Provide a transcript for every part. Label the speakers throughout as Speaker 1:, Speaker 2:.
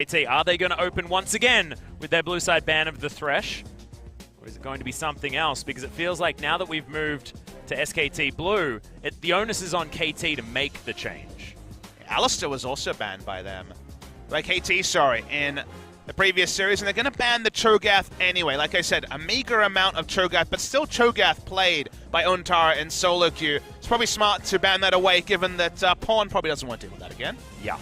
Speaker 1: SKT, are they going to open once again with their blue side ban of the Thresh? Or is it going to be something else? Because it feels like now that we've moved to SKT Blue, the onus is on KT to make the change.
Speaker 2: Alistar was also banned by them. Like KT, sorry, in the previous series, and they're going to ban the Cho'Gath anyway. Like I said, a meager amount of Cho'Gath, but still Cho'Gath played by Untara in solo queue. It's probably smart to ban that away, given that Pawn probably doesn't want to deal with that again.
Speaker 1: Yeah.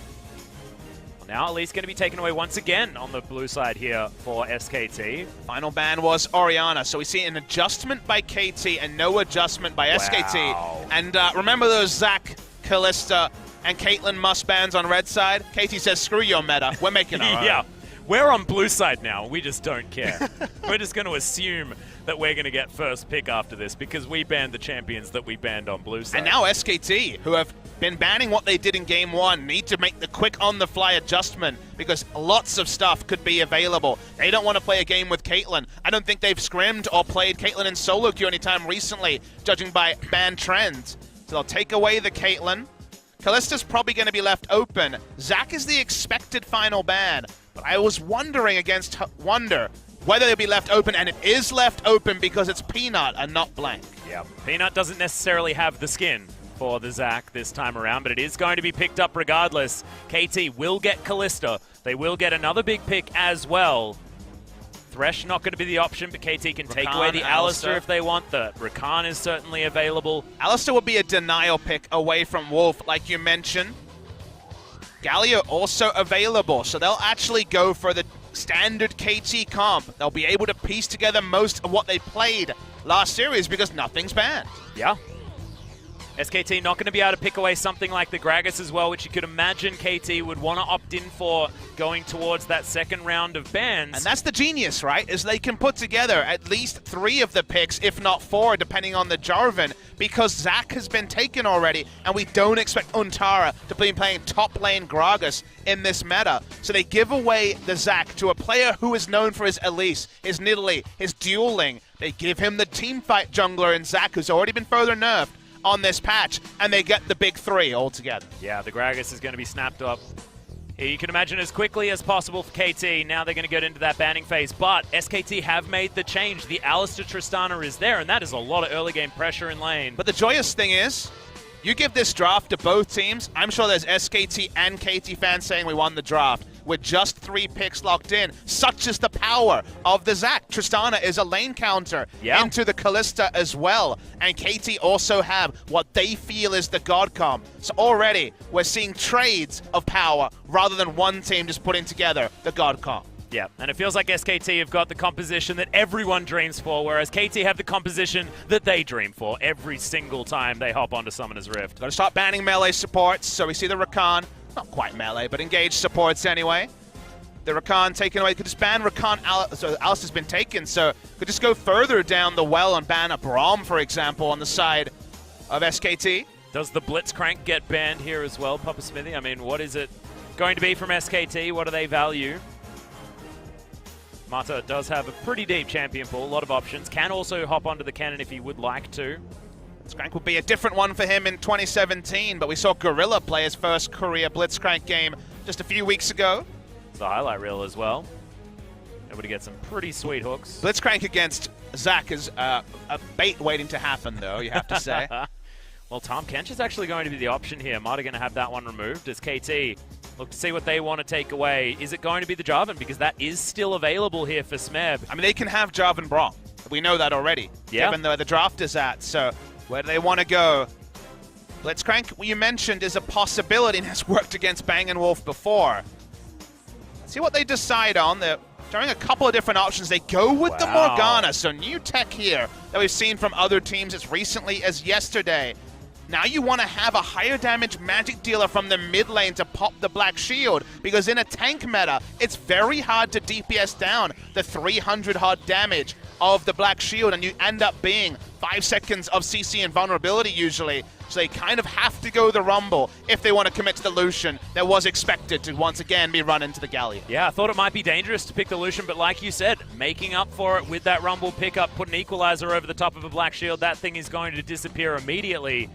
Speaker 1: Well, now at least going to be taken away once again on the blue side here for SKT.
Speaker 2: Final ban was Orianna, so we see an adjustment by KT and no adjustment by SKT. And remember those Zac, Kalista, and Caitlyn must bans on red side? KT says, screw your meta, we're making our own.
Speaker 1: Yeah. We're on blue side now. We just don't care. We're just going to assume that we're going to get first pick after this because we banned the champions that we banned on blue side.
Speaker 2: And now SKT, who have been banning what they did in Game 1, need to make the quick on-the-fly adjustment because lots of stuff could be available. They don't want to play a game with Caitlyn. I don't think they've scrimmed or played Caitlyn in solo queue anytime recently, judging by ban trends. So they'll take away the Caitlyn. Kalista's probably going to be left open. Zac is the expected final ban. But I was wondering against Wonder whether they'll be left open, and it is left open because it's Peanut and not Blank.
Speaker 1: Yeah, Peanut doesn't necessarily have the skin for the Zac this time around, but it is going to be picked up regardless. KT will get Kalista. They will get another big pick as well. Thresh not going to be the option, but KT can take away the Alistar if they want. The Rakan is certainly available.
Speaker 2: Alistar would be a denial pick away from Wolf, like you mentioned. Galio also available, so they'll actually go for the standard KT comp. They'll be able to piece together most of what they played last series because nothing's banned.
Speaker 1: Yeah. SKT not going to be able to pick away something like the Gragas as well, which you could imagine KT would want to opt in for going towards that second round of bans.
Speaker 2: And that's the genius, right? Is they can put together at least 3 of the picks, if not 4, depending on the Jarvan, because Zac has been taken already, and we don't expect Untara to be playing top lane Gragas in this meta. So they give away the Zac to a player who is known for his Elise, his Nidalee, his dueling. They give him the teamfight jungler in Zac, who's already been further nerfed on this patch, and they get the big 3 all together.
Speaker 1: Yeah, the Gragas is going to be snapped up. You can imagine as quickly as possible for KT. Now they're going to get into that banning phase, but SKT have made the change. The Alistar Tristana is there, and that is a lot of early game pressure in lane.
Speaker 2: But the joyous thing is, you give this draft to both teams, I'm sure there's SKT and KT fans saying we won the draft with just 3 picks locked in. Such is the power of the Zac. Tristana is a lane counter into the Kalista as well. And KT also have what they feel is the God comp. So already we're seeing trades of power rather than one team just putting together the God comp.
Speaker 1: Yeah, and it feels like SKT have got the composition that everyone dreams for, whereas KT have the composition that they dream for every single time they hop onto Summoner's Rift.
Speaker 2: Got to start banning melee supports, so we see the Rakan. Not quite melee, but engaged supports anyway. The Rakan taken away. Could just ban Rakan. So Alistar's been taken, so could just go further down the well and ban a Braum, for example, on the side of SKT.
Speaker 1: Does the Blitzcrank get banned here as well, Papa Smithy? I mean, what is it going to be from SKT? What do they value? Mata does have a pretty deep champion pool, a lot of options. Can also hop onto the cannon if he would like to.
Speaker 2: Blitzcrank would be a different one for him in 2017, but we saw Gorilla play his first career Blitzcrank game just a few weeks ago.
Speaker 1: It's a highlight reel as well. Able to get some pretty sweet hooks.
Speaker 2: Blitzcrank against Zac is a bait waiting to happen, though, you have to say.
Speaker 1: Well, Tahm Kench is actually going to be the option here. Mata going to have that one removed as KT look to see what they want to take away. Is it going to be the Jarvan? Because that is still available here for Smeb.
Speaker 2: I mean, they can have Jarvan Braum. We know that already, given where the draft is at. So where do they want to go? Blitzcrank, what you mentioned, is a possibility and has worked against Bang & Wolf before. Let's see what they decide on. They're throwing a couple of different options. They go with the Morgana, so new tech here that we've seen from other teams as recently as yesterday. Now you want to have a higher damage magic dealer from the mid lane to pop the Black Shield, because in a tank meta, it's very hard to DPS down the 300 hard damage of the Black Shield, and you end up being 5 seconds of CC invulnerability usually. So they kind of have to go the Rumble if they want to commit to the Lucian that was expected to once again be run into the Galleon.
Speaker 1: Yeah, I thought it might be dangerous to pick the Lucian, but like you said, making up for it with that Rumble pickup, put an Equalizer over the top of a Black Shield, that thing is going to disappear immediately.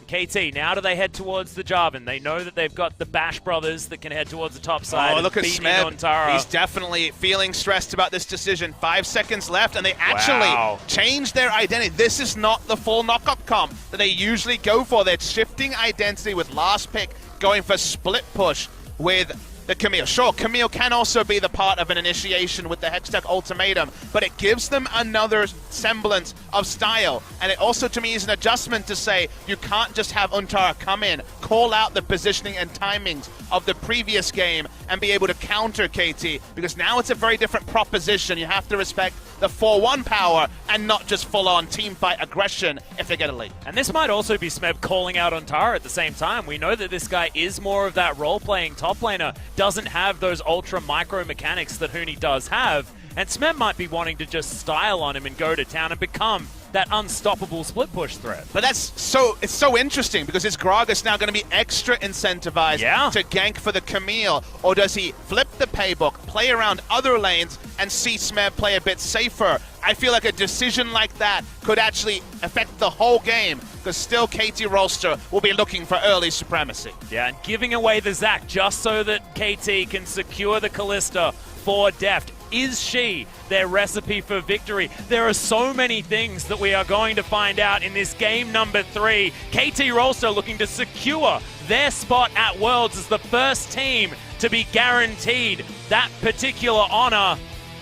Speaker 1: KT, now do they head towards the Jarvan? They know that they've got the Bash brothers that can head towards the top side.
Speaker 2: Oh, look at Smeb. He's definitely feeling stressed about this decision. 5 seconds left, and they actually changed their identity. This is not the full knockup comp that they usually go for. They're shifting identity with last pick, going for split push with the Camille. Sure, Camille can also be the part of an initiation with the Hextech Ultimatum, but it gives them another semblance of style. And it also, to me, is an adjustment to say you can't just have Untara come in, call out the positioning and timings of the previous game, and be able to counter KT, because now it's a very different proposition. You have to respect the 4-1 power and not just full-on teamfight aggression if they get a lead.
Speaker 1: And this might also be Smeb calling out Untara at the same time. We know that this guy is more of that role-playing top laner, doesn't have those ultra micro mechanics that Huni does have, and Smeb might be wanting to just style on him and go to town and become that unstoppable split push threat.
Speaker 2: But it's so interesting, because is Gragas now going to be extra incentivized to gank for the Camille, or does he flip the playbook, play around other lanes, and see Smeb play a bit safer? I feel like a decision like that could actually affect the whole game, because still KT roster will be looking for early supremacy.
Speaker 1: Yeah, and giving away the Zac just so that KT can secure the Kalista for Deft. Is she their recipe for victory? There are so many things that we are going to find out in this game number 3. KT roster looking to secure their spot at Worlds as the first team to be guaranteed that particular honor.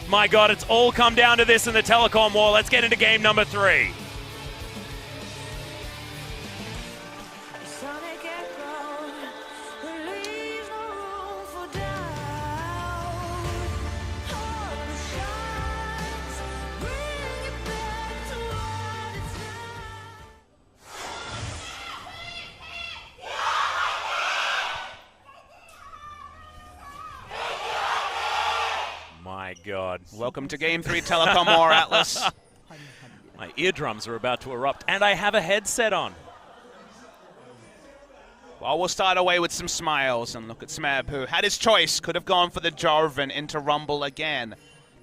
Speaker 1: My God, it's all come down to this in the telecom war. Let's get into game number 3. My God.
Speaker 2: Welcome to Game 3 Telecom War, Atlas.
Speaker 1: My eardrums are about to erupt, and I have a headset on.
Speaker 2: Well, we'll start away with some smiles and look at Smeb, who had his choice, could have gone for the Jarvan into Rumble again.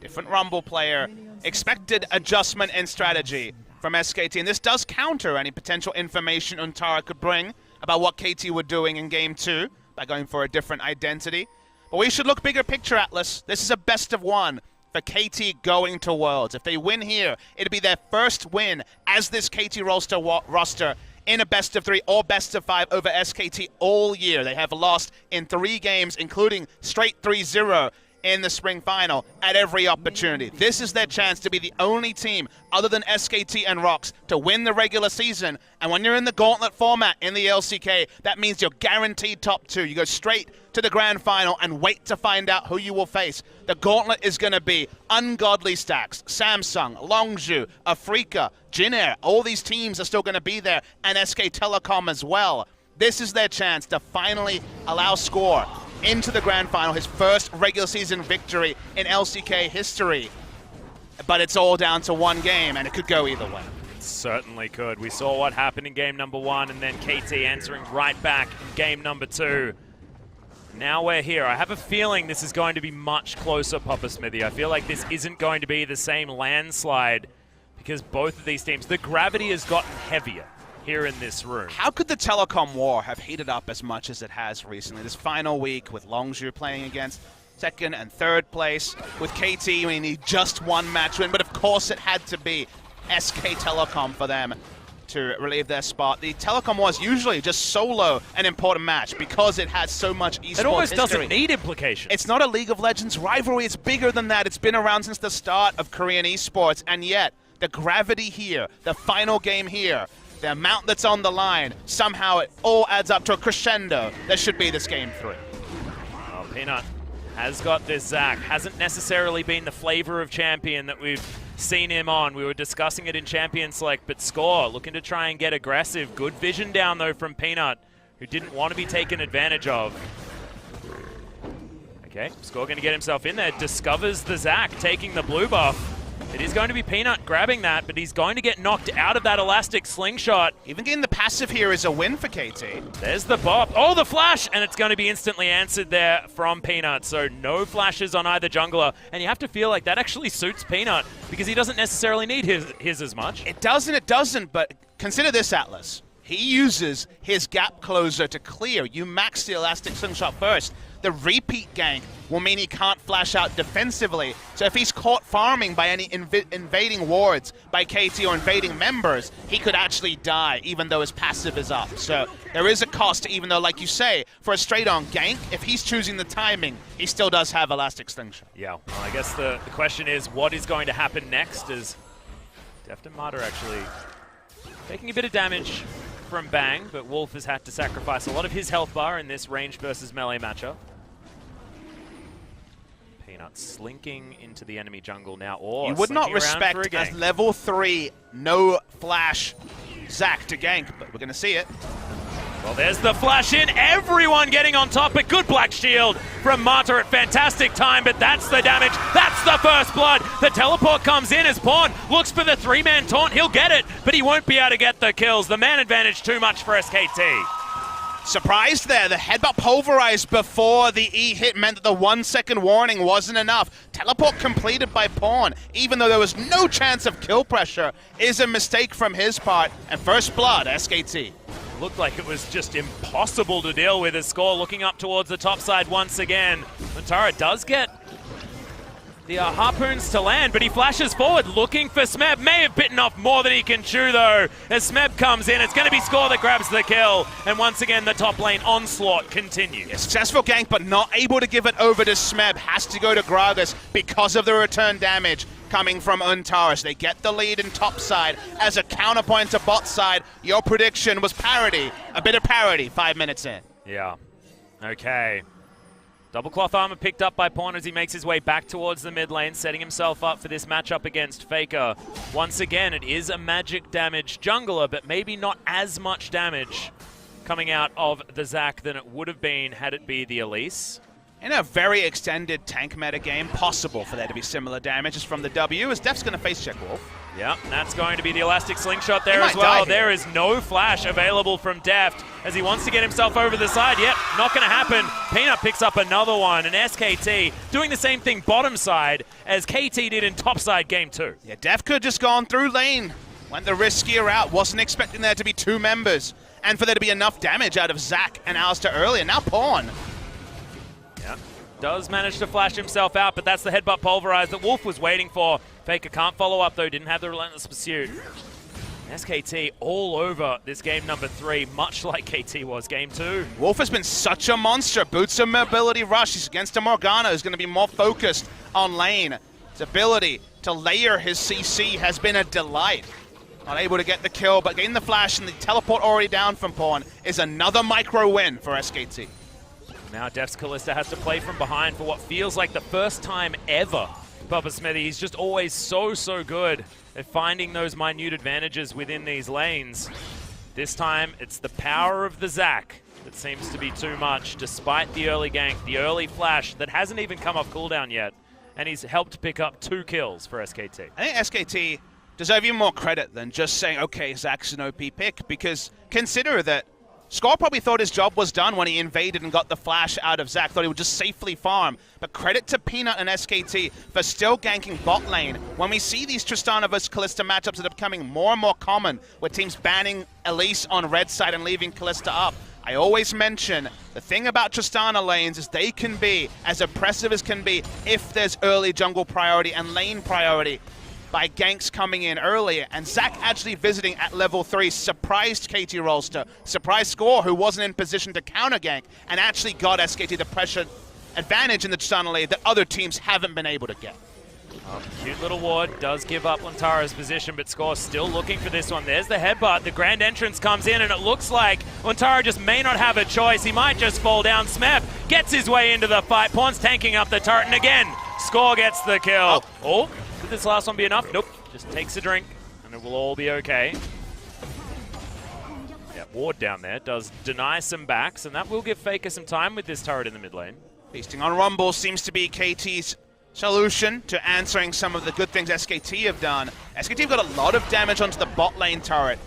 Speaker 2: Different Rumble player. Expected adjustment and strategy from SKT, and this does counter any potential information Untara could bring about what KT were doing in Game 2 by going for a different identity. But we should look bigger picture, Atlas. This is a best of 1 for KT going to Worlds. If they win here, it'd be their first win as this KT roster in a best of 3 or best of 5 over SKT all year. They have lost in 3 games, including straight 3-0 in the spring final at every opportunity. This is their chance to be the only team other than SKT and Rox to win the regular season. And when you're in the gauntlet format in the LCK, that means you're guaranteed top 2. You go straight to the grand final and wait to find out who you will face. The gauntlet is going to be ungodly stacks. Samsung, Longzhu, Afrika, Jin-Air, all these teams are still going to be there, and SK Telecom as well. This is their chance to finally allow Score into the grand final, his first regular season victory in LCK history. But it's all down to 1 game, and it could go either way.
Speaker 1: It certainly could. We saw what happened in game number 1, and then KT answering right back in game number 2. Now we're here. I have a feeling this is going to be much closer, Papa Smithy. I feel like this isn't going to be the same landslide, because both of these teams, the gravity has gotten heavier here in this room.
Speaker 2: How could the telecom war have heated up as much as it has recently? This final week with Longzhu playing against 2nd and 3rd place, with KT we need just 1 match win, but of course it had to be SK Telecom for them to relieve their spot. The telecom war is usually just solo an important match because it has so much esports
Speaker 1: It almost
Speaker 2: history.
Speaker 1: doesn't need implications.
Speaker 2: It's not a League of Legends rivalry, it's bigger than that. It's been around since the start of Korean esports, and yet the gravity here, the final game here, the amount that's on the line, somehow it all adds up to a crescendo that should be this game 3.
Speaker 1: Well, Peanut has got this Zac. Hasn't necessarily been the flavor of champion that we've seen him on. We were discussing it in Champion Select, but Score looking to try and get aggressive. Good vision down, though, from Peanut, who didn't want to be taken advantage of. Okay, Score going to get himself in there. Discovers the Zac, taking the blue buff. It is going to be Peanut grabbing that, but he's going to get knocked out of that elastic slingshot.
Speaker 2: Even getting the passive here is a win for KT.
Speaker 1: There's the bop. Oh, the flash! And it's going to be instantly answered there from Peanut. So no flashes on either jungler. And you have to feel like that actually suits Peanut, because he doesn't necessarily need his as much.
Speaker 2: It does and it doesn't, but consider this, Atlas. he uses his gap closer to clear. You max the elastic slingshot first. The repeat gank will mean he can't flash out defensively. So if he's caught farming by any invading wards by KT or invading members, he could actually die even though his passive is up. So there is a cost, even though, like you say, for a straight-on gank, if he's choosing the timing, he still does have elastic slingshot.
Speaker 1: Yeah, well, I guess the question is what is going to happen next as Deft and Martyr actually taking a bit of damage from Bang, but Wolf has had to sacrifice a lot of his health bar in this range versus melee matchup. Peanut slinking into the enemy jungle now, or
Speaker 2: you would not respect as level 3, no flash Zac to gank, but we're going to see it.
Speaker 1: Well, there's the flash in. Everyone getting on top. A good black shield from Martyr at fantastic time, but that's the damage. That's the first blood. The teleport comes in as Pawn looks for the 3-man taunt. He'll get it, but he won't be able to get the kills. The man advantage too much for SKT.
Speaker 2: Surprised there. The headbutt pulverized before the E hit meant that the 1-second warning wasn't enough. Teleport completed by Pawn, even though there was no chance of kill pressure, is a mistake from his part. And first blood, SKT.
Speaker 1: Looked like it was just impossible to deal with as Score looking up towards the top side once again. Montara does get the harpoons to land, but he flashes forward looking for Smeb. May have bitten off more than he can chew though. As Smeb comes in, it's going to be Score that grabs the kill. And once again, the top lane onslaught continues.
Speaker 2: Yeah, successful gank, but not able to give it over to Smeb. Has to go to Gragas because of the return damage coming from Untaris. They get the lead in top side. As a counterpoint to bot side, your prediction was parity. A bit of parity 5 minutes in.
Speaker 1: Yeah. Okay. Double cloth armor picked up by Pawn as he makes his way back towards the mid lane, setting himself up for this matchup against Faker. Once again, it is a magic damage jungler, but maybe not as much damage coming out of the Zac than it would have been had it be the Elise.
Speaker 2: In a very extended tank meta game, possible for there to be similar damages from the W, as Def's going to face check Wolf.
Speaker 1: Yep, and that's going to be the elastic slingshot there as well. There is no flash available from Deft as he wants to get himself over the side. Yep, not going to happen. Peanut picks up another one, and SKT doing the same thing bottom side as KT did in top side game 2.
Speaker 2: Yeah, Def could have just gone through lane. Went the riskier route, wasn't expecting there to be 2 members, and for there to be enough damage out of Zac and Alistair earlier. Now Pawn.
Speaker 1: Yep. Does manage to flash himself out, but that's the headbutt pulverize that Wolf was waiting for. Faker can't follow up though, didn't have the relentless pursuit. SKT all over this game number 3, much like KT was game 2.
Speaker 2: Wolf has been such a monster. Boots of mobility rush. He's against a Morgana who's going to be more focused on lane. His ability to layer his CC has been a delight. Not able to get the kill, but getting the flash and the teleport already down from Pawn is another micro win for SKT.
Speaker 1: Now Def's Kalista has to play from behind for what feels like the first time ever. Bubba Smithy, he's just always so good at finding those minute advantages within these lanes. This time, it's the power of the Zac that seems to be too much, despite the early gank, the early flash that hasn't even come off cooldown yet. And he's helped pick up 2 kills for SKT.
Speaker 2: I think SKT deserve even more credit than just saying, okay, Zac's an OP pick, because consider that Score probably thought his job was done when he invaded and got the flash out of Zac, thought he would just safely farm. But credit to Peanut and SKT for still ganking bot lane. When we see these Tristana vs Kalista matchups that are becoming more and more common, with teams banning Elise on red side and leaving Kalista up, I always mention the thing about Tristana lanes is they can be as oppressive as can be if there's early jungle priority and lane priority by ganks coming in earlier, and Zac actually visiting at level 3 surprised KT Rolster, surprised Score, who wasn't in position to counter gank, and actually got SKT the pressure advantage in the Tristana lane that other teams haven't been able to get.
Speaker 1: Cute little ward does give up Lantara's position, but Score still looking for this one. There's the headbutt, the grand entrance comes in, and it looks like Lantara just may not have a choice. He might just fall down. Smeb gets his way into the fight. Pawn's tanking up the turret, and again, Score gets the kill. Oh. Could this last one be enough? Nope. Just takes a drink, and it will all be okay. Yeah, ward down there does deny some backs, and that will give Faker some time with this turret in the mid lane.
Speaker 2: Feasting on Rumble seems to be KT's solution to answering some of the good things SKT have done. SKT have got a lot of damage onto the bot lane turret.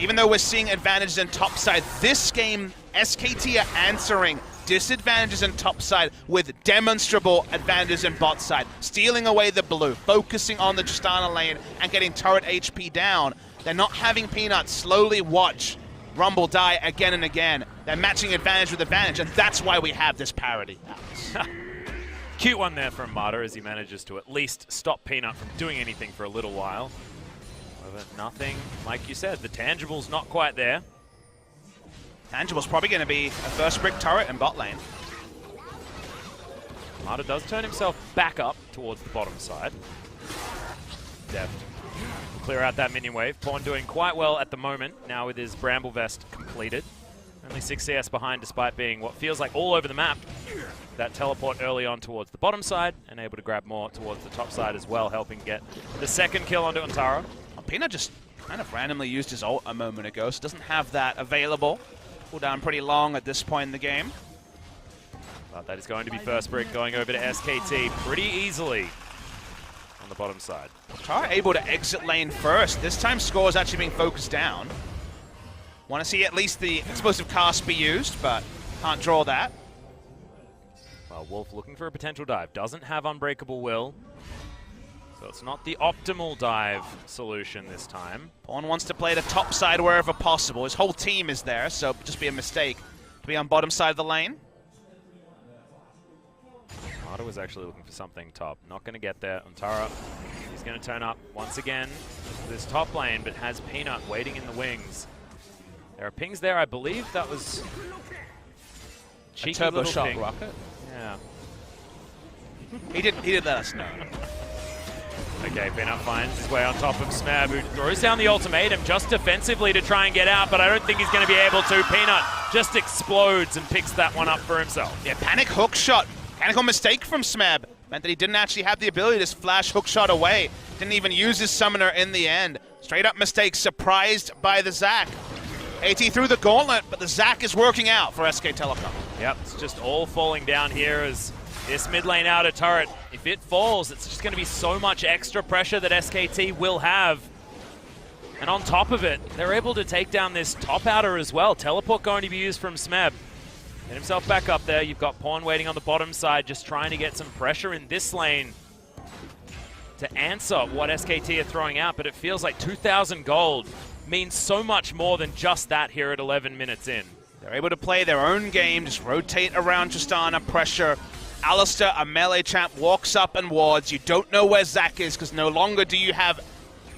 Speaker 2: Even though we're seeing advantages in top side, this game, SKT are answering disadvantages in top side with demonstrable advantages in bot side. Stealing away the blue, focusing on the Tristana lane and getting turret HP down. They're not having Peanut slowly watch Rumble die again and again. They're matching advantage with advantage, and that's why we have this parity.
Speaker 1: Cute one there from Mata as he manages to at least stop Peanut from doing anything for a little while. However, nothing, like you said, the tangible's not quite there.
Speaker 2: Tangible's probably going to be a first brick turret in bot lane.
Speaker 1: Mata does turn himself back up towards the bottom side. Deft. Clear out that minion wave. Pawn doing quite well at the moment, now with his Bramble Vest completed. Only 6 CS behind despite being what feels like all over the map. That teleport early on towards the bottom side and able to grab more towards the top side as well, helping get the second kill onto Antara.
Speaker 2: Well, Peanut just kind of randomly used his ult a moment ago, so doesn't have that available. Cooldown pretty long at this point in the game.
Speaker 1: But that is going to be first brick going over to SKT pretty easily on the bottom side.
Speaker 2: Antara able to exit lane first. This time score is actually being focused down. Want to see at least the explosive cast be used, but can't draw that.
Speaker 1: Well, Wolf looking for a potential dive. Doesn't have Unbreakable Will. So it's not the optimal dive solution this time.
Speaker 2: Pawn wants to play the top side wherever possible. His whole team is there, so it'd just be a mistake to be on bottom side of the lane.
Speaker 1: Mata was actually looking for something top. Not going to get there. Antara, he's going to turn up once again to this top lane, but has Peanut waiting in the wings. There are pings there, I believe. That was cheeky
Speaker 2: turbo
Speaker 1: little
Speaker 2: shot
Speaker 1: ping.
Speaker 2: rocket.
Speaker 1: Yeah.
Speaker 2: He did let us know.
Speaker 1: Okay, Peanut finds his way on top of Smab, who throws down the ultimatum just defensively to try and get out, but I don't think he's going to be able to. Peanut just explodes and picks that one up for himself.
Speaker 2: Yeah, panic hook shot. Mechanical mistake from Smab. Meant that he didn't actually have the ability to flash hook shot away. Didn't even use his summoner in the end. Straight up mistake, surprised by the Zac. AT through the gauntlet, but the Zac is working out for SK Telecom.
Speaker 1: Yep, it's just all falling down here as this mid lane outer turret, if it falls, it's just going to be so much extra pressure that SKT will have. And on top of it, they're able to take down this top outer as well. Teleport going to be used from Smeb. Get himself back up there. You've got Pawn waiting on the bottom side, just trying to get some pressure in this lane to answer what SKT are throwing out, but it feels like 2,000 gold means so much more than just that here at 11 minutes in.
Speaker 2: They're able to play their own game, just rotate around Tristana, pressure. Alistair, a melee champ, walks up and wards. You don't know where Zac is because no longer do you have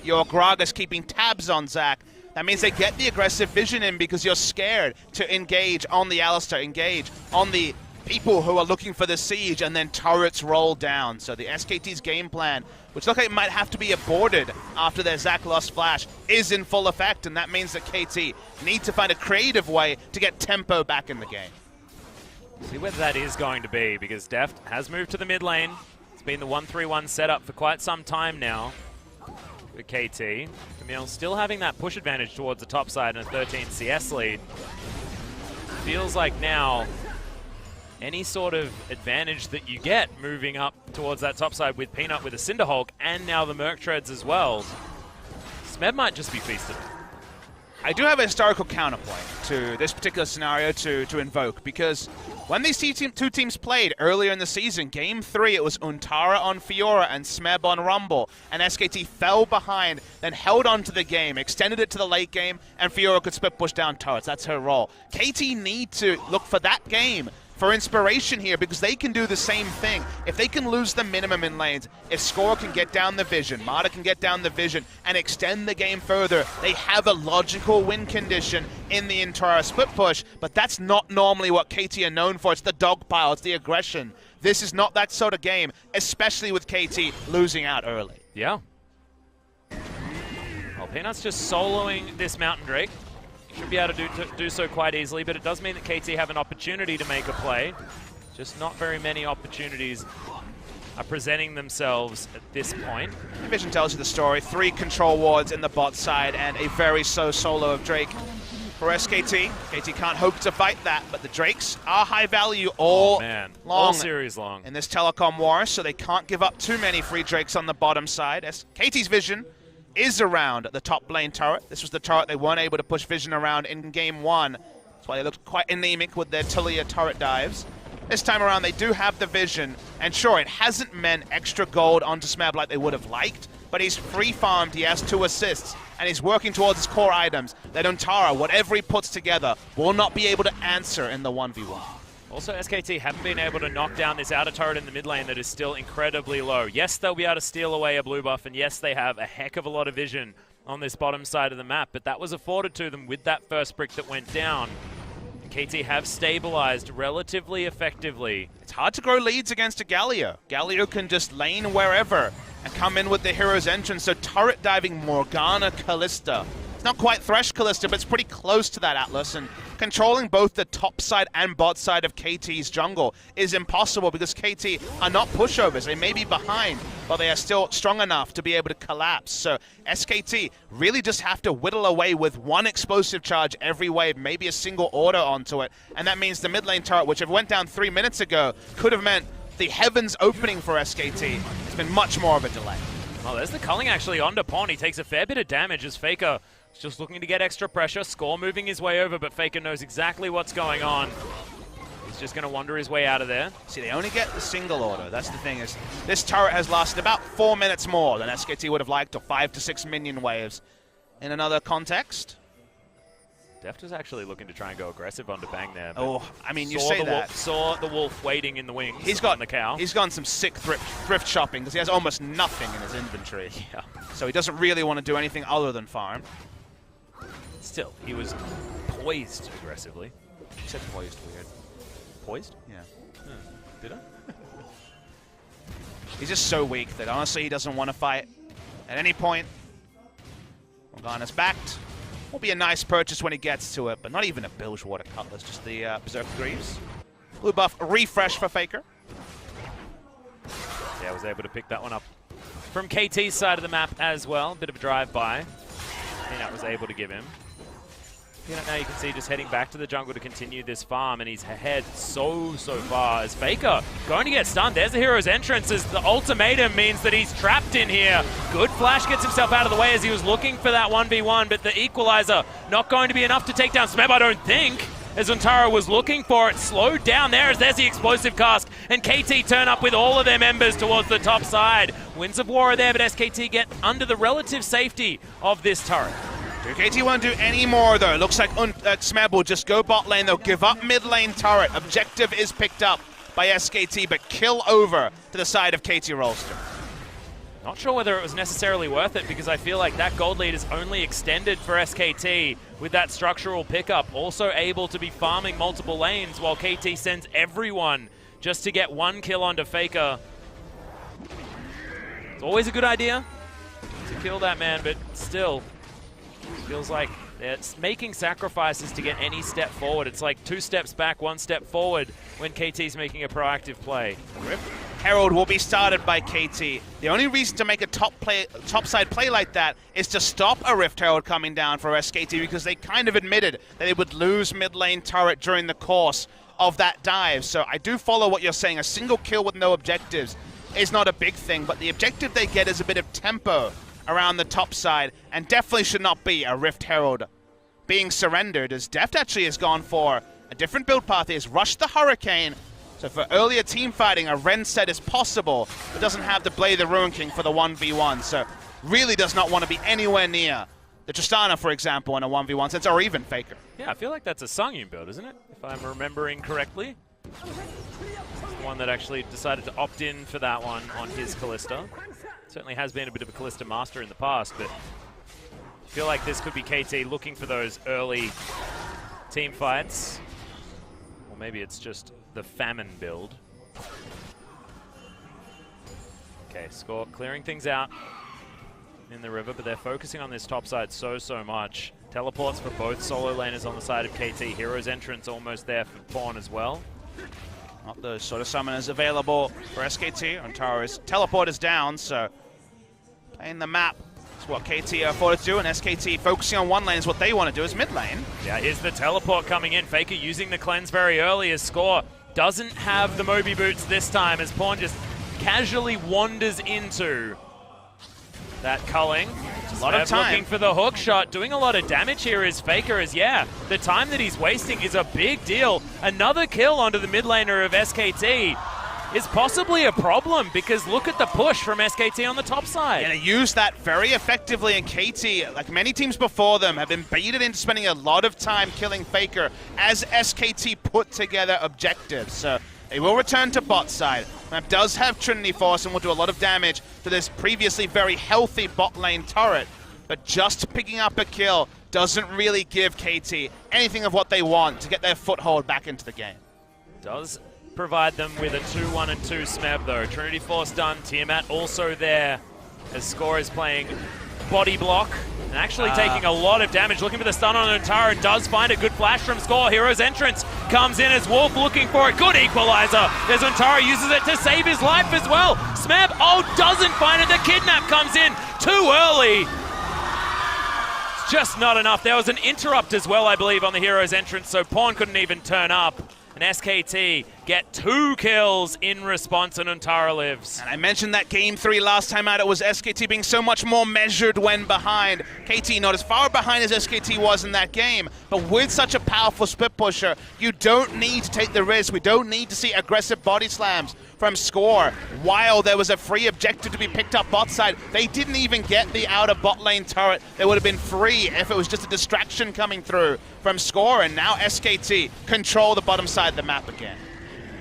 Speaker 2: your Gragas keeping tabs on Zac. That means they get the aggressive vision in because you're scared to engage on the Alistair, engage on the people who are looking for the siege, and then turrets roll down. So the SKT's game plan, which looks like it might have to be aborted after their Zac lost flash, is in full effect, and that means that KT need to find a creative way to get tempo back in the game.
Speaker 1: See whether that is going to be, because Deft has moved to the mid lane. It's been the 1-3-1 setup for quite some time now for KT. Camille still having that push advantage towards the top side and a 13 CS lead. Feels like now any sort of advantage that you get moving up towards that top side with Peanut with a Cinderhulk and now the Merc Treads as well, Smeb might just be feasted.
Speaker 2: I do have a historical counterpoint to this particular scenario to invoke, because when these two teams played earlier in the season, Game 3, it was Untara on Fiora and Smeb on Rumble, and SKT fell behind, then held on to the game, extended it to the late game, and Fiora could split push down turrets. That's her role. KT need to look for that game for inspiration here, because they can do the same thing. If they can lose the minimum in lanes, if Score can get down the vision, Mata can get down the vision, and extend the game further, they have a logical win condition in the entire split push, but that's not normally what KT are known for. It's the dogpile, it's the aggression. This is not that sort of game, especially with KT losing out early.
Speaker 1: Yeah. Well, Peanut's just soloing this Mountain Drake. Should be able to do so quite easily, but it does mean that KT have an opportunity to make a play. Just not very many opportunities are presenting themselves at this point.
Speaker 2: Vision tells you the story. 3 control wards in the bot side and a very slow solo of Drake for SKT. KT can't hope to fight that, but the Drakes are high value all
Speaker 1: series long
Speaker 2: in this telecom war, so they can't give up too many free Drakes on the bottom side. KT's vision is around the top lane turret. This was the turret they weren't able to push vision around in Game 1. That's why they looked quite anemic with their Talia turret dives. This time around, they do have the vision, and sure, it hasn't meant extra gold onto Smab like they would have liked, but he's free farmed, he has 2 assists, and he's working towards his core items that Untara, whatever he puts together, will not be able to answer in the 1v1.
Speaker 1: Also, SKT haven't been able to knock down this outer turret in the mid lane that is still incredibly low. Yes, they'll be able to steal away a blue buff, and yes, they have a heck of a lot of vision on this bottom side of the map, but that was afforded to them with that first brick that went down. And KT have stabilized relatively effectively.
Speaker 2: It's hard to grow leads against a Galio. Galio can just lane wherever and come in with the hero's entrance, so turret diving Morgana Kalista. It's not quite Thresh Kalista, but it's pretty close to that Atlas, and controlling both the top side and bot side of KT's jungle is impossible because KT are not pushovers. They may be behind, but they are still strong enough to be able to collapse. So SKT really just have to whittle away with one explosive charge every wave, maybe a single order onto it, and that means the mid lane turret, which if it went down 3 minutes ago, could have meant the heavens opening for SKT. It's been much more of a delay.
Speaker 1: Oh, there's the culling actually onto Pond. He takes a fair bit of damage as Faker is just looking to get extra pressure. Score moving his way over, but Faker knows exactly what's going on. He's just going to wander his way out of there.
Speaker 2: See, they only get the single order. That's the thing, is this turret has lasted about 4 minutes more than SKT would have liked, or 5 to 6 minion waves. In another context,
Speaker 1: Deft was actually looking to try and go aggressive onto Bang there.
Speaker 2: Oh, I mean, you say that.
Speaker 1: Saw the wolf waiting in the wings.
Speaker 2: He's got
Speaker 1: the cow.
Speaker 2: He's gone some sick thrift shopping because he has almost nothing in his inventory.
Speaker 1: Yeah.
Speaker 2: So he doesn't really want to do anything other than farm.
Speaker 1: Still, he was poised aggressively.
Speaker 2: You said poised weird.
Speaker 1: Poised?
Speaker 2: Yeah.
Speaker 1: Did I?
Speaker 2: He's just so weak that honestly he doesn't want to fight at any point. Morgana's backed. Will be a nice purchase when he gets to it, but not even a Bilgewater Cutlass, just the Berserk Greaves. Blue buff refresh for Faker.
Speaker 1: Yeah, was able to pick that one up from KT's side of the map as well. Bit of a drive-by. Peanut was able to give him. Peanut now you can see just heading back to the jungle to continue this farm, and he's ahead so far as Faker going to get stunned. There's the hero's entrance as the ultimatum means that he's trapped in here. Good flash gets himself out of the way as he was looking for that 1v1, but the equalizer not going to be enough to take down Smeb, I don't think, as Untara was looking for it. Slowed down there as there's the explosive cast, and KT turn up with all of their members towards the top side. Winds of War are there, but SKT get under the relative safety of this turret.
Speaker 2: Do KT want to do any more though? It looks like Smeb will just go bot lane. They'll give up mid lane turret. Objective is picked up by SKT, but kill over to the side of KT Rolster.
Speaker 1: Not sure whether it was necessarily worth it, because I feel like that gold lead is only extended for SKT with that structural pickup. Also able to be farming multiple lanes while KT sends everyone just to get one kill onto Faker. It's always a good idea to kill that man, but still, feels like it's making sacrifices to get any step forward. It's like 2 steps back, 1 step forward when KT's making a proactive play.
Speaker 2: Rift Herald will be started by KT. The only reason to make a topside play like that is to stop a Rift Herald coming down for SKT, because they kind of admitted that they would lose mid lane turret during the course of that dive. So I do follow what you're saying. A single kill with no objectives is not a big thing, but the objective they get is a bit of tempo around the top side, and definitely should not be a Rift Herald being surrendered, as Deft actually has gone for a different build path. He has rushed the Hurricane, so for earlier team fighting, a Ren set is possible, but doesn't have the Blade of the Ruin King for the 1v1, so really does not want to be anywhere near the Tristana, for example, in a 1v1 sense, or even Faker.
Speaker 1: Yeah, I feel like that's a Songyun build, isn't it? If I'm remembering correctly. One that actually decided to opt in for that one on his Kalista. Certainly has been a bit of a Kalista master in the past, but I feel like this could be KT looking for those early team fights. Or maybe it's just the famine build. Okay, Score clearing things out in the river, but they're focusing on this top side so much. Teleports for both solo laners on the side of KT. Hero's entrance almost there for Pawn as well.
Speaker 2: Not those sort of summoners available for SKT. Untara's teleport is down, so playing the map is what KT are afforded to do, and SKT focusing on one lane is what they want to do, is mid lane.
Speaker 1: Yeah, here's the teleport coming in. Faker using the cleanse very early as Score doesn't have the Moby boots this time, as Pawn just casually wanders into that culling.
Speaker 2: A lot of time.
Speaker 1: Looking for the hook shot. Doing a lot of damage here is Faker, as yeah, the time that he's wasting is a big deal. Another kill onto the mid laner of SKT. is possibly a problem, because look at the push from SKT on the top side.
Speaker 2: And they used that very effectively, and KT, like many teams before them, have been baited into spending a lot of time killing Faker as SKT put together objectives. So they will return to bot side. Map does have Trinity Force and will do a lot of damage to this previously very healthy bot lane turret, but just picking up a kill doesn't really give KT anything of what they want to get their foothold back into the game.
Speaker 1: Does provide them with a 2-1 and 2 Smeb though. Trinity Force done, Tiamat also there as Score is playing body block and actually taking a lot of damage. Looking for the stun on Untara, does find a good flash from Score. Hero's entrance comes in as Wolf looking for a good equalizer as Untara uses it to save his life as well. Smeb, doesn't find it. The kidnap comes in too early. It's just not enough. There was an interrupt as well, I believe, on the Hero's entrance, so Pawn couldn't even turn up. And SKT get 2 kills in response, and Untara lives.
Speaker 2: And I mentioned that game 3 last time out. It was SKT being so much more measured when behind. KT not as far behind as SKT was in that game, but with such a powerful split pusher, you don't need to take the risk. We don't need to see aggressive body slams from Score. While there was a free objective to be picked up bot side, they didn't even get the outer bot lane turret. They would have been free if it was just a distraction coming through from Score, and now SKT control the bottom side of the map again.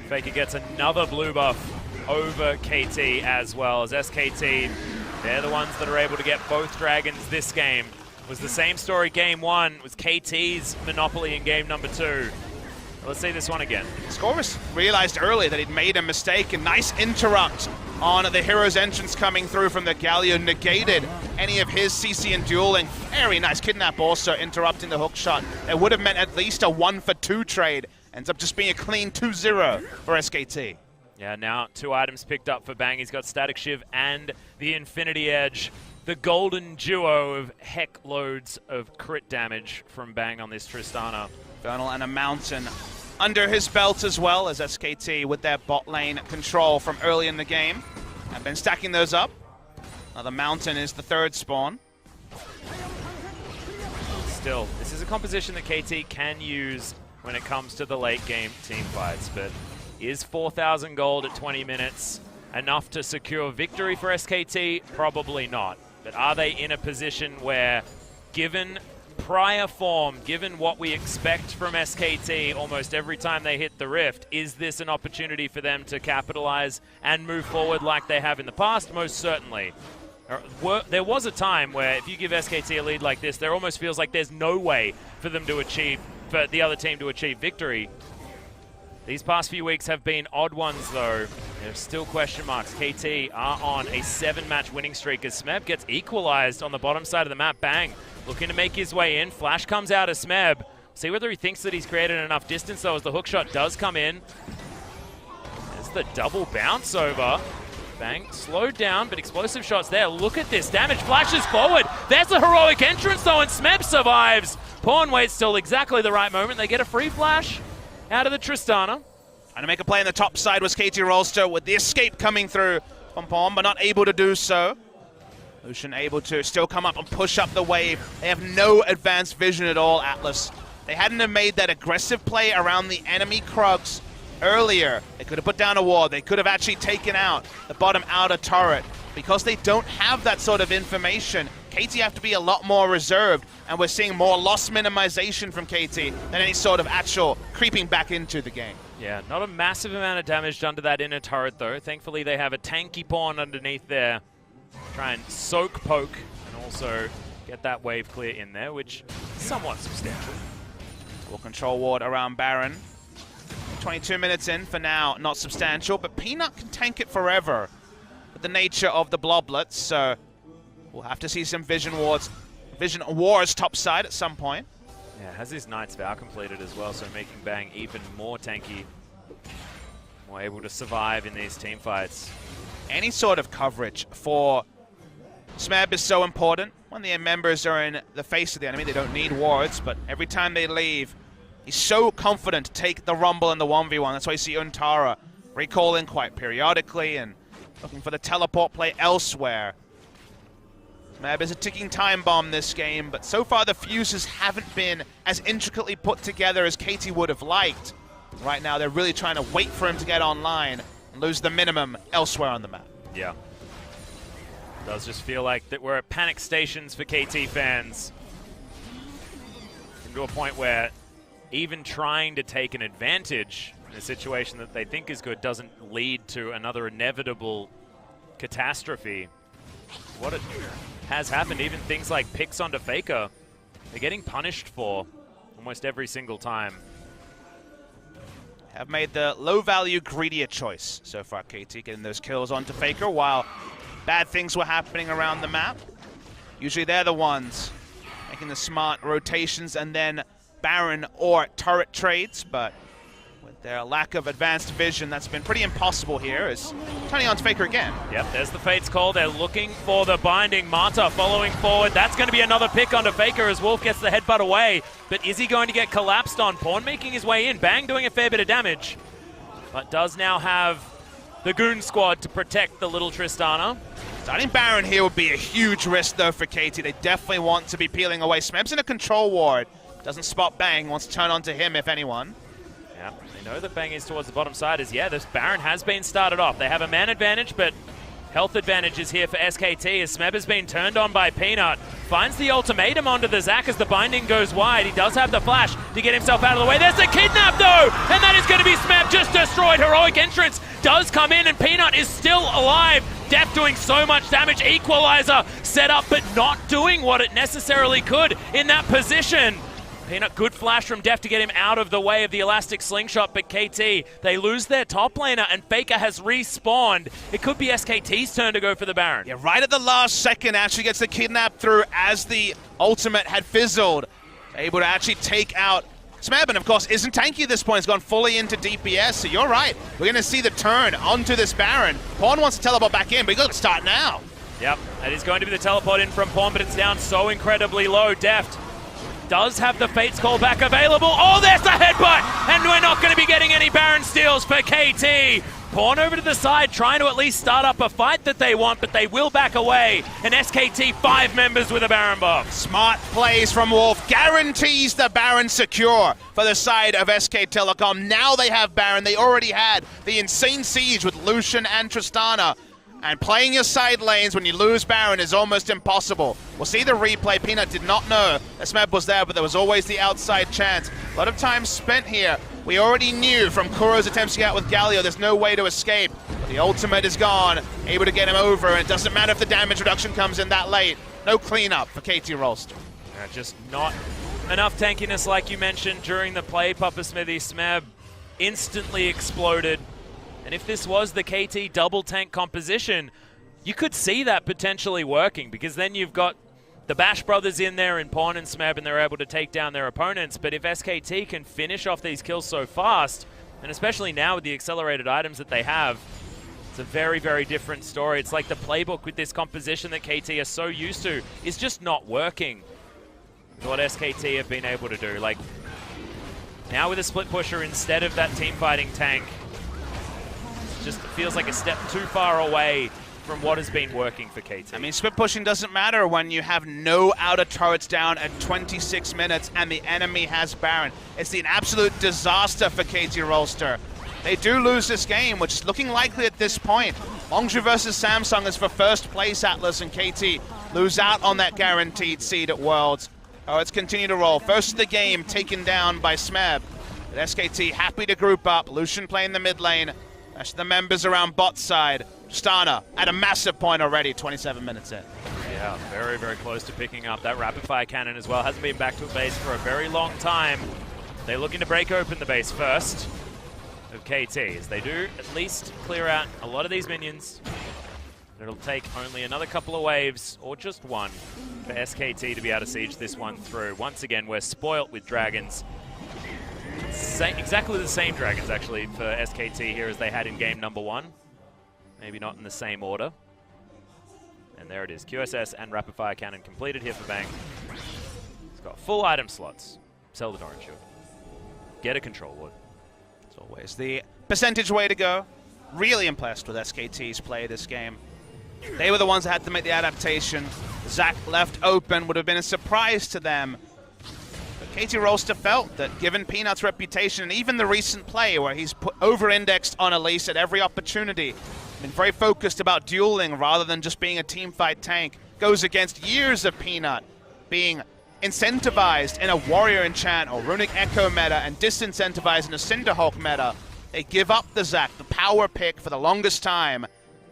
Speaker 1: Faker gets another blue buff over KT as well, as SKT, they're the ones that are able to get both dragons this game. It was the same story game 1, it was KT's monopoly in game number 2. Let's see this one again.
Speaker 2: Score realized early that he'd made a mistake, and nice interrupt on the Hero's entrance coming through from the Galleon, negated any of his CC and dueling. Very nice kidnap also interrupting the hook shot. It would have meant at least a 1-for-2 trade. Ends up just being a clean 2-0 for SKT.
Speaker 1: Yeah, now 2 items picked up for Bang. He's got Static Shiv and the Infinity Edge. The golden duo of heck loads of crit damage from Bang on this Tristana.
Speaker 2: Infernal and a Mountain under his belt as well, as SKT with their bot lane control from early in the game have been stacking those up. Now the Mountain is the 3rd spawn.
Speaker 1: Still, this is a composition that KT can use when it comes to the late game team fights, but is 4,000 gold at 20 minutes enough to secure victory for SKT? Probably not. But are they in a position where, given prior form, given what we expect from SKT almost every time they hit the Rift, is this an opportunity for them to capitalize and move forward like they have in the past? Most certainly. There was a time where if you give SKT a lead like this, there almost feels like there's no way for them to achieve, for the other team to achieve victory. These past few weeks have been odd ones though. There's still question marks. KT are on a 7-match winning streak as Smeb gets equalized on the bottom side of the map. Bang, looking to make his way in. Flash comes out of Smeb. See whether he thinks that he's created enough distance though, as the hook shot does come in. There's the double bounce over. Bang, slowed down, but explosive shots there. Look at this damage, flashes forward. There's a heroic entrance though, and Smeb survives. Pawn waits till exactly the right moment. They get a free flash out of the Tristana.
Speaker 2: Trying to make a play on the top side was KT Rolster with the escape coming through from Pawn, but not able to do so. Lucian able to still come up and push up the wave. They have no advanced vision at all, Atlas. They hadn't have made that aggressive play around the enemy Krugs earlier. They could have put down a wall. They could have actually taken out the bottom outer turret. Because they don't have that sort of information, KT have to be a lot more reserved, and we're seeing more loss minimization from KT than any sort of actual creeping back into the game.
Speaker 1: Yeah, not a massive amount of damage done to that inner turret though. Thankfully they have a tanky Pawn underneath there. Try and soak poke and also get that wave clear in there, which is somewhat substantial.
Speaker 2: Will control ward around Baron. 22 minutes in for now, not substantial, but Peanut can tank it forever with the nature of the bloblets, so we'll have to see some vision wars top side at some point.
Speaker 1: Yeah, has his Knight's Vow completed as well, so making Bang even more tanky, more able to survive in these team fights.
Speaker 2: Any sort of coverage for Smeb is so important. When the members are in the face of the enemy, they don't need wards, but every time they leave, he's so confident to take the Rumble and the 1v1. That's why you see Untara recalling quite periodically and looking for the teleport play elsewhere. Smeb is a ticking time bomb this game, but so far the fuses haven't been as intricately put together as KT would have liked. Right now they're really trying to wait for him to get online and lose the minimum elsewhere on the map.
Speaker 1: Yeah. Does just feel like that we're at panic stations for KT fans. To a point where even trying to take an advantage in a situation that they think is good doesn't lead to another inevitable catastrophe. What it has happened, even things like picks onto Faker, they're getting punished for almost every single time.
Speaker 2: Have made the low-value, greedier choice so far, KT, getting those kills onto Faker while bad things were happening around the map. Usually they're the ones making the smart rotations and then Baron or turret trades, but with their lack of advanced vision, that's been pretty impossible here. Is turning on Faker again.
Speaker 1: Yep, there's the Fate's call. They're looking for the binding. Mata following forward. That's going to be another pick onto Faker as Wolf gets the headbutt away. But is he going to get collapsed on? Pawn making his way in. Bang doing a fair bit of damage. But does now have the Goon Squad to protect the little Tristana.
Speaker 2: Starting Baron here would be a huge risk, though, for KT. They definitely want to be peeling away. Smeb's in a control ward. Doesn't spot Bang. Wants to turn onto him, if anyone.
Speaker 1: Yeah, they know that Bang is towards the bottom side. This Baron has been started off. They have a man advantage, but health advantage is here for SKT as Smeb has been turned on by Peanut. Finds the ultimatum onto the Zac as the binding goes wide. He does have the flash to get himself out of the way. There's a kidnap, though! And that is going to be Smeb, just destroyed. Heroic entrance does come in, and Peanut is still alive. Def doing so much damage. Equalizer set up, but not doing what it necessarily could in that position. Peanut, good flash from Def to get him out of the way of the elastic slingshot, but KT, they lose their top laner, and Faker has respawned. It could be SKT's turn to go for the Baron.
Speaker 2: Yeah, right at the last second, actually gets the kidnap through as the ultimate had fizzled. Able to actually take out Smeb, and of course isn't tanky at this point. He's gone fully into DPS, so you're right. We're going to see the turn onto this Baron. Pawn wants to teleport back in, but he's got to start now.
Speaker 1: Yep, that is going to be the teleport in from Pawn, but it's down so incredibly low. Deft does have the Fate's Call back available. Oh, there's the headbutt! And we're not going to be getting any Baron steals for KT. Pawn over to the side, trying to at least start up a fight that they want, but they will back away. And SKT, 5 members with a Baron buff.
Speaker 2: Smart plays from Wolf. Guarantees the Baron secure for the side of SK Telecom. Now they have Baron. They already had the insane siege with Lucian and Tristana. And playing your side lanes when you lose Baron is almost impossible. We'll see the replay. Peanut did not know that Smeb was there, but there was always the outside chance. A lot of time spent here. We already knew from Kuro's attempts to get out with Galio, there's no way to escape. The ultimate is gone, able to get him over, and it doesn't matter if the damage reduction comes in that late. No cleanup for KT Rolster.
Speaker 1: Just not enough tankiness like you mentioned during the play, Papa Smithy. Smeb instantly exploded. And if this was the KT double tank composition, you could see that potentially working, because then you've got the Bash brothers in there in Pawn and Smeb, and they're able to take down their opponents. But if SKT can finish off these kills so fast, and especially now with the accelerated items that they have, it's a very, very different story. It's like the playbook with this composition that KT are so used to is just not working with what SKT have been able to do. Like, now with a split pusher instead of that team fighting tank, just feels like a step too far away from what has been working for KT.
Speaker 2: I mean, split pushing doesn't matter when you have no outer turrets down at 26 minutes and the enemy has Baron. It's an absolute disaster for KT Rolster. They do lose this game, which is looking likely at this point. Longzhu versus Samsung is for first place, Atlas, and KT lose out on that guaranteed seed at Worlds. Oh, let's continue to roll. First of the game taken down by Smeb. But SKT happy to group up. Lucian playing the mid lane. That's the members around bot side. Stana at a massive point already, 27 minutes in.
Speaker 1: Yeah, very, very close to picking up that rapid fire cannon as well. Hasn't been back to a base for a very long time. They're looking to break open the base first of KT, as they do at least clear out a lot of these minions. It'll take only another couple of waves, or just one, for SKT to be able to siege this one through. Once again, we're spoilt with dragons. Exactly the same dragons, actually, for SKT here as they had in game number 1. Maybe not in the same order. And there it is. QSS and Rapid Fire Cannon completed here for Bang. It's got full item slots. Sell the Orange Shield. Get a control ward.
Speaker 2: It's always the percentage way to go. Really impressed with SKT's play this game. They were the ones that had to make the adaptation. Zac left open, would have been a surprise to them. But KT Rolster felt that given Peanut's reputation and even the recent play where he's over-indexed on Elise at every opportunity, been very focused about dueling rather than just being a teamfight tank, goes against years of Peanut being incentivized in a Warrior Enchant or Runic Echo meta and disincentivized in a Cinderhawk meta. They give up the Zac, the power pick for the longest time,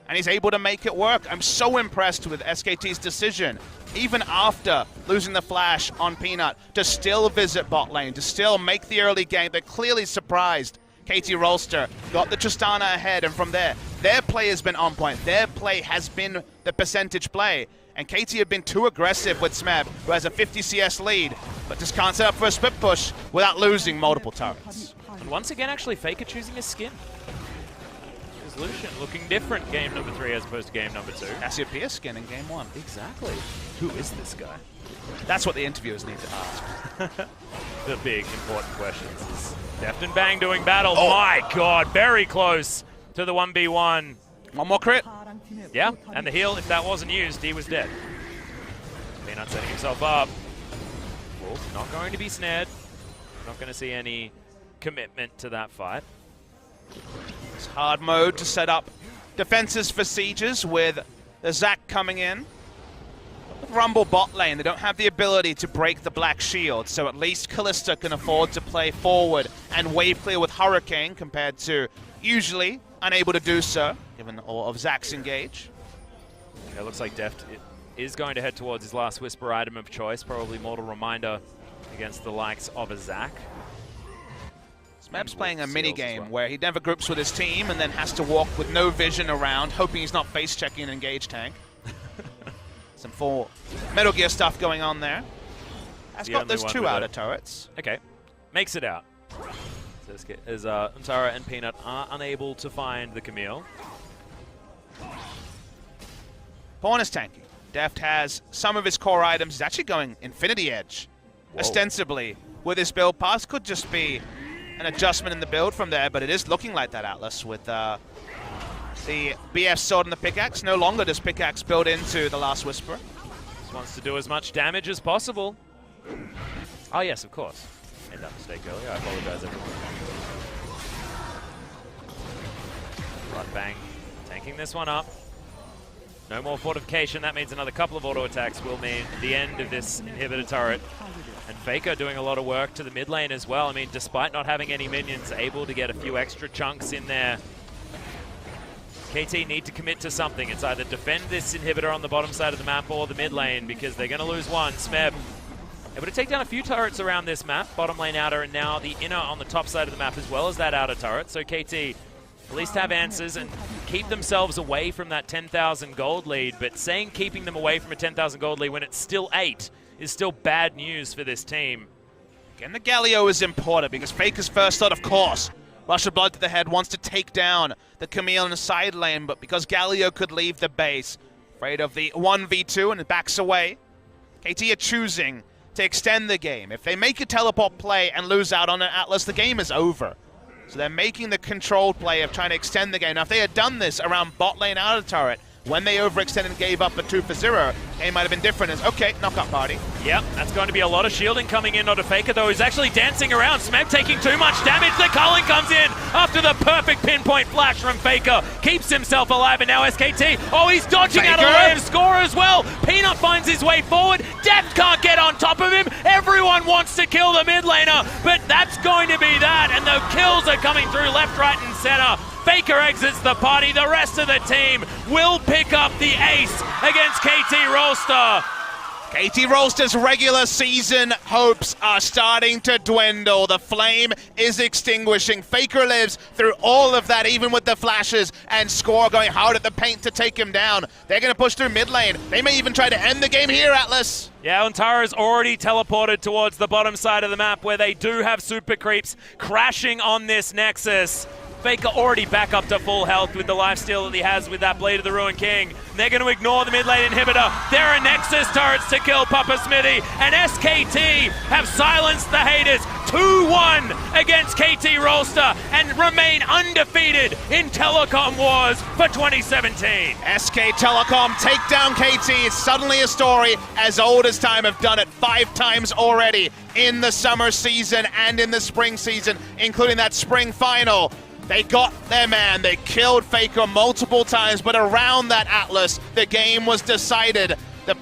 Speaker 2: and he's able to make it work. I'm so impressed with SKT's decision, even after losing the flash on Peanut, to still visit bot lane, to still make the early game. They're clearly surprised. KT Rolster got the Tristana ahead, and from there, their play has been on point. Their play has been the percentage play. And KT have been too aggressive with Smeb, who has a 50 CS lead, but just can't set up for a split push without losing multiple turrets.
Speaker 1: And once again, actually, Faker choosing his skin. His Lucian looking different game number 3 as opposed to game number 2.
Speaker 2: Cassiopeia skin in game 1.
Speaker 1: Exactly. Who is this guy?
Speaker 2: That's what the interviewers need to ask.
Speaker 1: The big, important questions is Deft and Bang doing battle. Oh my god, very close to the 1v1.
Speaker 2: One more crit.
Speaker 1: Yeah, and the heal, if that wasn't used, he was dead. Peanut setting himself up. Wolf not going to be snared. Not going to see any commitment to that fight.
Speaker 2: It's hard mode to set up defenses for sieges with the Zac coming in. With Rumble bot lane, they don't have the ability to break the black shield, so at least Kalista can afford to play forward and wave clear with Hurricane compared to usually unable to do so, given all of Zac's engage.
Speaker 1: It looks like Deft is going to head towards his last Whisper item of choice, probably Mortal Reminder against the likes of a Zac.
Speaker 2: Smeb's playing a mini-game where he never groups with his team and then has to walk with no vision around, hoping he's not face-checking an engage tank. Some full Metal Gear stuff going on there. Has got those 2 outer turrets.
Speaker 1: Okay, makes it out. As Untara and Peanut are unable to find the Camille.
Speaker 2: Pawn is tanking. Deft has some of his core items. He's actually going Infinity Edge, ostensibly, with his build pass. Could just be an adjustment in the build from there, but it is looking like that, Atlas, with the BF sword and the pickaxe. No longer does pickaxe build into the last Whisper.
Speaker 1: Just wants to do as much damage as possible. Oh yes, of course. Made that mistake earlier. I apologize, everyone. Right, Bang tanking this one up. No more fortification. That means another couple of auto attacks will mean the end of this inhibitor turret. And Faker doing a lot of work to the mid lane as well. I mean, despite not having any minions, able to get a few extra chunks in there. KT need to commit to something. It's either defend this inhibitor on the bottom side of the map or the mid lane, because they're going to lose one. Smeb able to take down a few turrets around this map. Bottom lane outer and now the inner on the top side of the map as well as that outer turret. So KT at least have answers and keep themselves away from that 10,000 gold lead. But saying keeping them away from a 10,000 gold lead when it's still 8 is still bad news for this team.
Speaker 2: Again, the Galio is important because Faker's first thought, of course, Rush of Blood to the head, wants to take down the Camille in the side lane, but because Galio could leave the base, afraid of the 1v2 and it backs away, KT are choosing to extend the game. If they make a teleport play and lose out on an Atlas, the game is over. So they're making the controlled play of trying to extend the game. Now, if they had done this around bot lane outer turret, when they overextended and gave up a 2-for-0, game might have been different as, okay, knockout party.
Speaker 1: Yep, that's going to be a lot of shielding coming in onto Faker, though. He's actually dancing around. Smeb taking too much damage. The culling comes in after the perfect pinpoint flash from Faker. Keeps himself alive, and now SKT. Oh, he's dodging out of the way of score as well. Peanut finds his way forward. Deft can't get on top of him. Everyone wants to kill the mid laner, but that's going to be that, and the kills are coming through left, right, and center. Faker exits the party. The rest of the team will pick up the ace against KT Rolster.
Speaker 2: KT Rolster's regular season hopes are starting to dwindle. The flame is extinguishing. Faker lives through all of that, even with the flashes, and Score going hard at the paint to take him down. They're going to push through mid lane. They may even try to end the game here, Atlas.
Speaker 1: Yeah, Untara's already teleported towards the bottom side of the map where they do have super creeps crashing on this Nexus. Faker already back up to full health with the lifesteal that he has with that Blade of the Ruined King. They're going to ignore the mid lane inhibitor. There are Nexus turrets to kill Papa Smithy, and SKT have silenced the haters. 2-1 against KT Rolster. bolster and remain undefeated in Telecom Wars for 2017.
Speaker 2: SK Telecom take down KT. It's suddenly a story as old as time, have done it 5 times already in the summer season and in the spring season, including that spring final. They got their man. They killed Faker multiple times, but around that Atlas, the game was decided. The